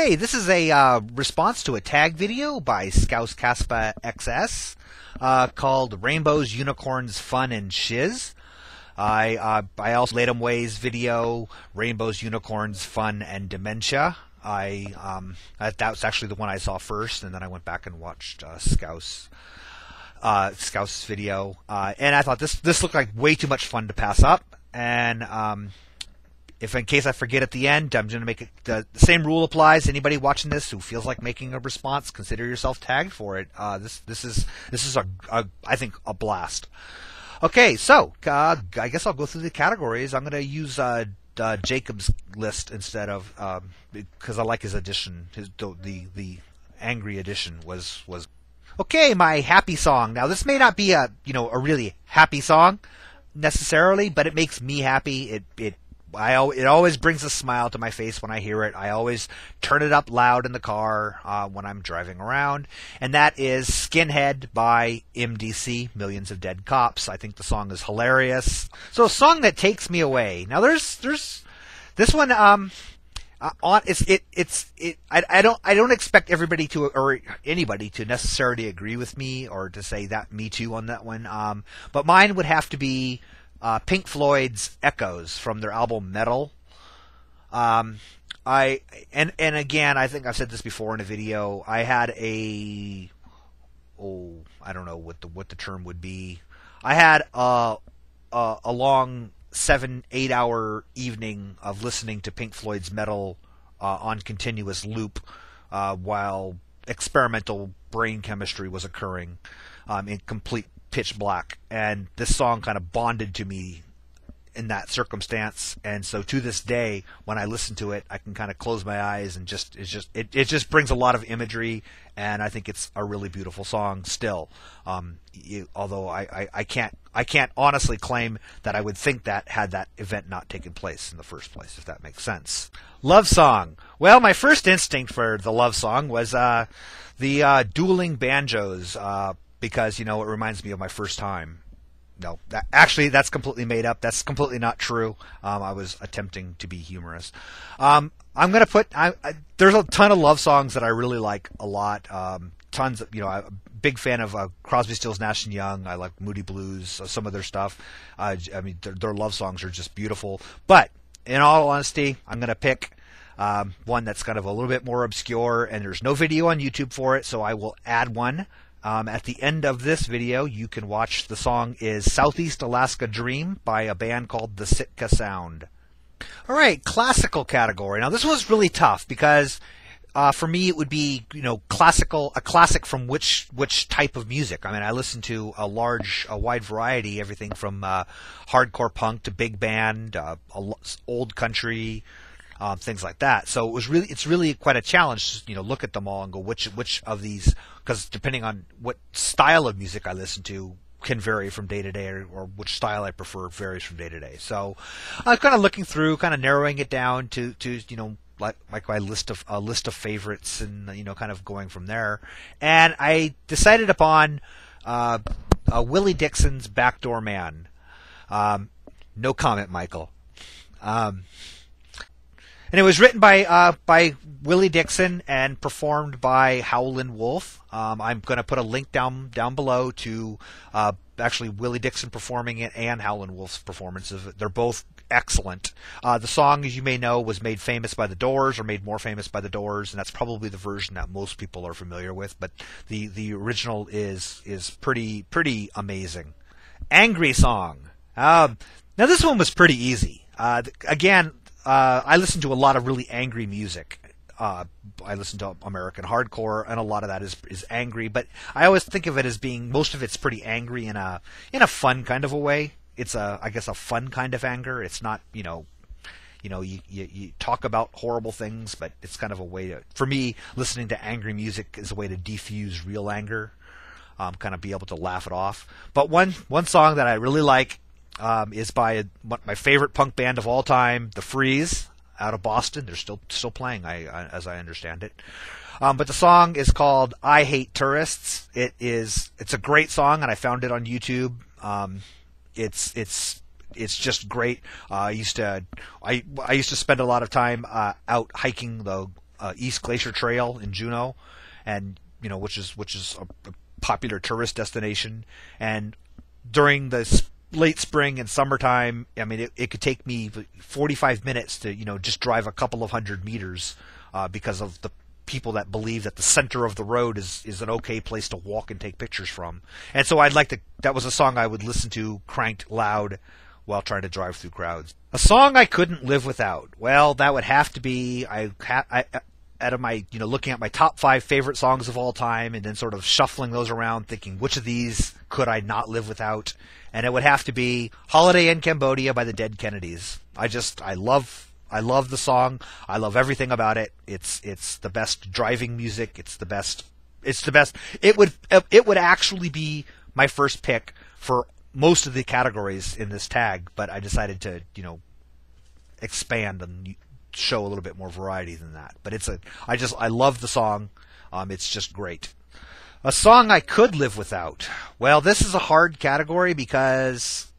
Hey, this is a response to a tag video by ScouseCaspaXS called Rainbows, Unicorns, Fun, and Shiz. I also Latumway's video, Rainbows, Unicorns, Fun, and Dementia. That was actually the one I saw first, and then I went back and watched Scouse's video, and I thought this looked like way too much fun to pass up. And if in case I forget at the end, I'm going to make it the same rule applies. Anybody watching this who feels like making a response, consider yourself tagged for it. This is I think a blast. Okay, so I guess I'll go through the categories. I'm going to use Jacob's list instead of because I like his edition. The angry edition was okay. My happy song. Now this may not be a really happy song necessarily, but it makes me happy. It always brings a smile to my face when I hear it. I always turn it up loud in the car when I'm driving around, and that is Skinhead by MDC, Millions of Dead Cops. I think the song is hilarious. So a song that takes me away. Now there's this one. I don't expect everybody to or anybody to necessarily agree with me or to say that me too on that one. But mine would have to be Pink Floyd's Echoes from their album Metal. And again, I think I've said this before in a video. I had I don't know what the term would be. I had a long 7-8 hour evening of listening to Pink Floyd's Metal on continuous loop while experimental brain chemistry was occurring in complete pitch black, and this song kind of bonded to me in that circumstance. And so to this day, when I listen to it, I can kind of close my eyes and it just brings a lot of imagery, and I think it's a really beautiful song still. Although I can't honestly claim that I would think that had that event not taken place in the first place, if that makes sense. Love song. Well, my first instinct for the love song was the dueling banjos, because, it reminds me of my first time. No, that's completely made up. That's completely not true. I was attempting to be humorous. I'm going to put... there's a ton of love songs that I really like a lot. Tons of, I'm a big fan of Crosby, Stills, Nash & Young. I like Moody Blues, some of their stuff. Their love songs are just beautiful. But, in all honesty, I'm going to pick one that's kind of a little bit more obscure, and there's no video on YouTube for it, so I will add one. At the end of this video, you can watch the song is Southeast Alaska Dream by a band called the Sitka Sound. All right, classical category. Now this one's really tough because for me it would be a classic from which type of music. I listen to a wide variety, everything from hardcore punk to big band, old country. Things like that. So it's really quite a challenge to look at them all and go which of these, because depending on what style of music I listen to can vary from day to day, or which style I prefer varies from day to day. So I'm kind of looking through, kind of narrowing it down to like my list of favorites, and kind of going from there. And I decided upon Willie Dixon's Backdoor Man. No comment, Michael. And it was written by Willie Dixon and performed by Howlin Wolf. I'm going to put a link down below to actually Willie Dixon performing it and Howlin Wolf's performance of it. They're both excellent. The song, as you may know, was made famous by the Doors, or made more famous by the Doors, and that's probably the version that most people are familiar with. But the original is pretty amazing. Angry song. Now this one was pretty easy. Again. I listen to a lot of really angry music. I listen to American hardcore, and a lot of that is angry. But I always think of it as being, most of it's pretty angry in a fun kind of a way. It's I guess a fun kind of anger. It's not you talk about horrible things, but it's kind of a way to, for me, listening to angry music is a way to defuse real anger, kind of be able to laugh it off. But one song that I really like. Is by my favorite punk band of all time, The Freeze, out of Boston. They're still playing, as I understand it. But the song is called "I Hate Tourists." It's a great song, and I found it on YouTube. It's just great. I used to spend a lot of time out hiking the East Glacier Trail in Juneau, and which is a popular tourist destination. And during the late spring and summertime, I mean, it could take me 45 minutes to just drive a couple of 100 meters because of the people that believe that the center of the road is an okay place to walk and take pictures from. And so that was a song I would listen to cranked loud while trying to drive through crowds. A song I couldn't live without. Well, that would have to be out of my looking at my top 5 favorite songs of all time, and then sort of shuffling those around, thinking which of these could I not live without, and it would have to be "Holiday in Cambodia" by the Dead Kennedys. I love the song. I love everything about it. It's the best driving music. It's the best. It would actually be my first pick for most of the categories in this tag, but I decided to expand and show a little bit more variety than that. But I love the song. It's just great. A song I could live without. Well, this is a hard category because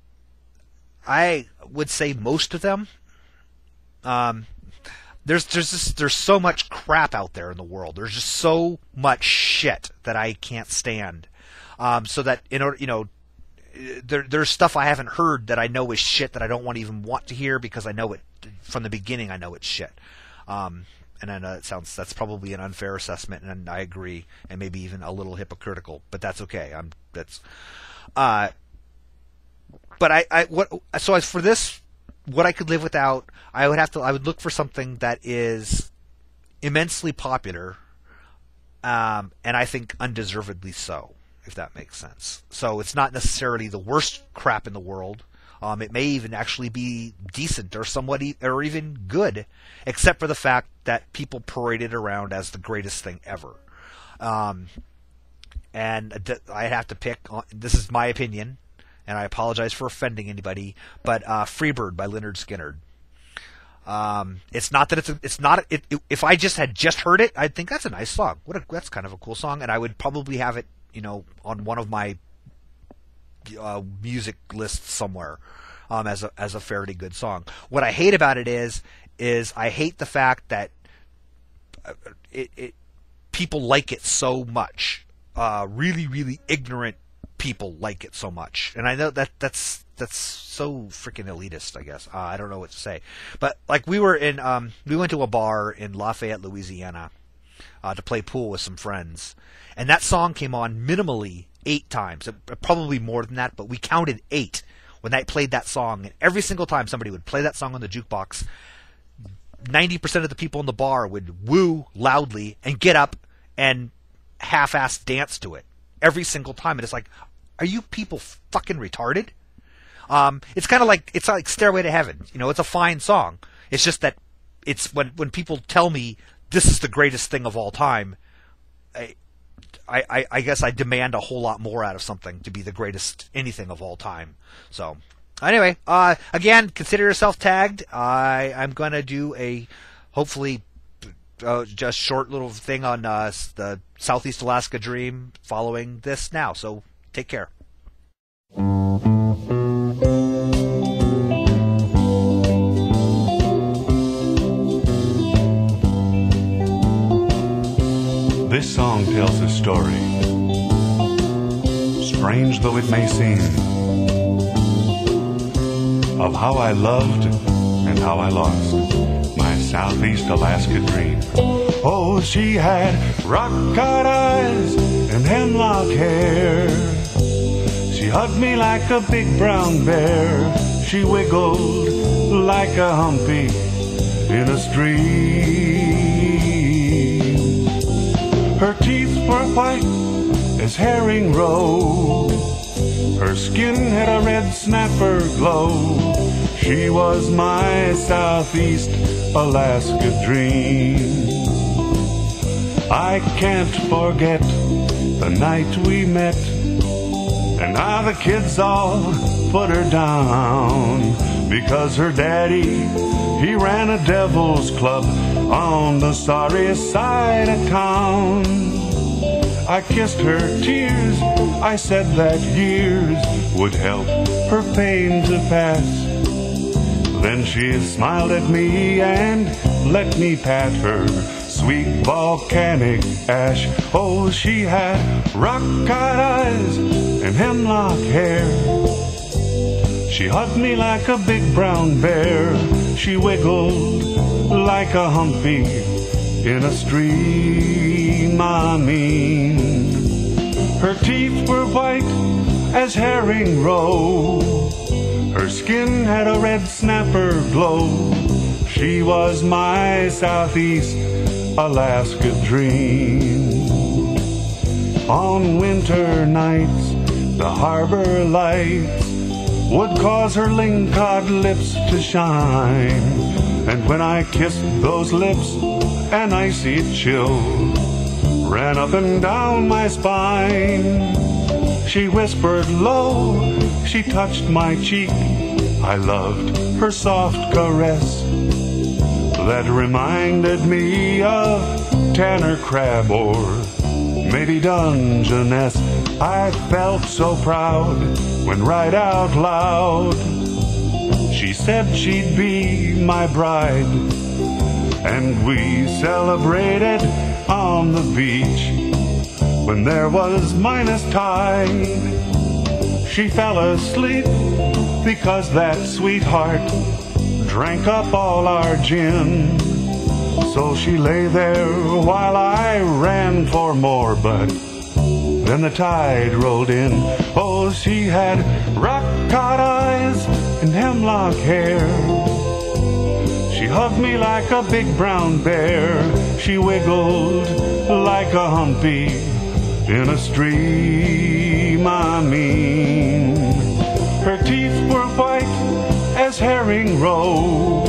I would say most of them. There's so much crap out there in the world. There's just so much shit that I can't stand. So that in order, there's stuff I haven't heard that I know is shit that I don't even want to hear because I know it from the beginning. I know it's shit. And I know that's probably an unfair assessment, and I agree, and maybe even a little hypocritical, but that's okay. So as for this, what I could live without, I would look for something that is immensely popular, and I think undeservedly so, if that makes sense. So it's not necessarily the worst crap in the world. It may even actually be decent or or even good, except for the fact that people parade it around as the greatest thing ever. And I have to pick. This is my opinion, and I apologize for offending anybody. But "Freebird" by Lynard Skynard. It's not that it's not. If I had just heard it, I'd think that's a nice song. That's kind of a cool song, and I would probably have it, on one of my music list somewhere, as a fairly good song. What I hate about it is I hate the fact that people like it so much. Really, really ignorant people like it so much, and I know that's so freaking elitist. I guess I don't know what to say, but like we went to a bar in Lafayette, Louisiana, to play pool with some friends, and that song came on minimally 8 times, probably more than that, but we counted 8 when they played that song. And every single time somebody would play that song on the jukebox, 90% of the people in the bar would woo loudly and get up and half-ass dance to it every single time. And it's like, are you people fucking retarded? It's kind of like Stairway to Heaven. It's a fine song. It's just that it's when people tell me this is the greatest thing of all time, I guess I demand a whole lot more out of something to be the greatest anything of all time. So anyway, again, consider yourself tagged. I'm going to do a hopefully just short little thing on the Southeast Alaska Dream following this now. So take care. This song tells a story, strange though it may seem, of how I loved and how I lost my Southeast Alaska dream. Oh, she had rock-colored eyes and hemlock hair. She hugged me like a big brown bear. She wiggled like a humpy in a stream. Her teeth were white as herring roe. Her skin had a red snapper glow. She was my Southeast Alaska dream. I can't forget the night we met, and how the kids all put her down, because her daddy, he ran a devil's club on the sorriest side of town. I kissed her tears, I said that years would help her pain to pass. Then she smiled at me and let me pat her sweet volcanic ash. Oh, she had rock-eyed eyes and hemlock hair. She hugged me like a big brown bear. She wiggled like a humpy in a stream, I mean. Her teeth were white as herring roe. Her skin had a red snapper glow. She was my Southeast Alaska dream. On winter nights, the harbor lights would cause her lingcod lips to shine. And when I kissed those lips, an icy chill ran up and down my spine. She whispered low, she touched my cheek. I loved her soft caress that reminded me of Tanner Crab or maybe Dungeness. I felt so proud when right out loud she said she'd be my bride. And we celebrated on the beach when there was minus tide. She fell asleep because that sweetheart drank up all our gin. So she lay there while I ran for more, but then the tide rolled in. Oh, she had rock-cod eyes and hemlock hair. She hugged me like a big brown bear. She wiggled like a humpy in a stream, I mean. Her teeth were white as herring roe.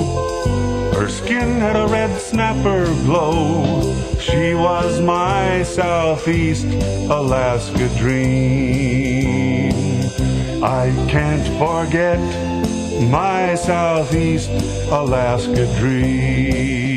Her skin had a red snapper glow. She was my Southeast Alaska dream. I can't forget my Southeast Alaska dream.